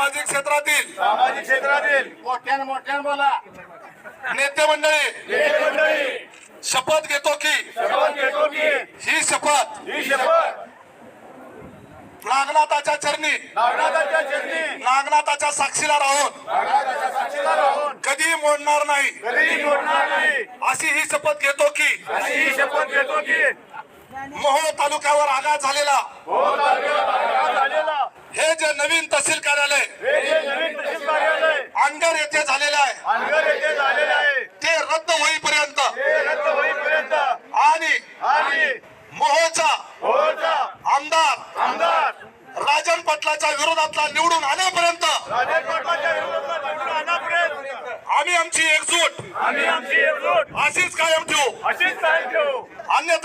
सामाजिक क्षेत्रातील मोठ्यानं बोला नेते मंडळी शपथ घेतो की ही शपथ नागनाथाच्या चरणी नागनाथाच्या साक्षीला राहून कधी मोडणार नाही अशी ही शपथ घेतो की मोहोळ तालुक्यावर आघात झालेला हे जे नवीन तहसील कार्यालय अनगर येथे झालेले आहे ते रद्द होईपर्यंत आणि मोहोळचा आमदार राजन पाटलाच्या विरोधातला निवडून आणण्यापर्यंत आम्ही आमची एकजूट अशीच कायम ठेवू अन्यथा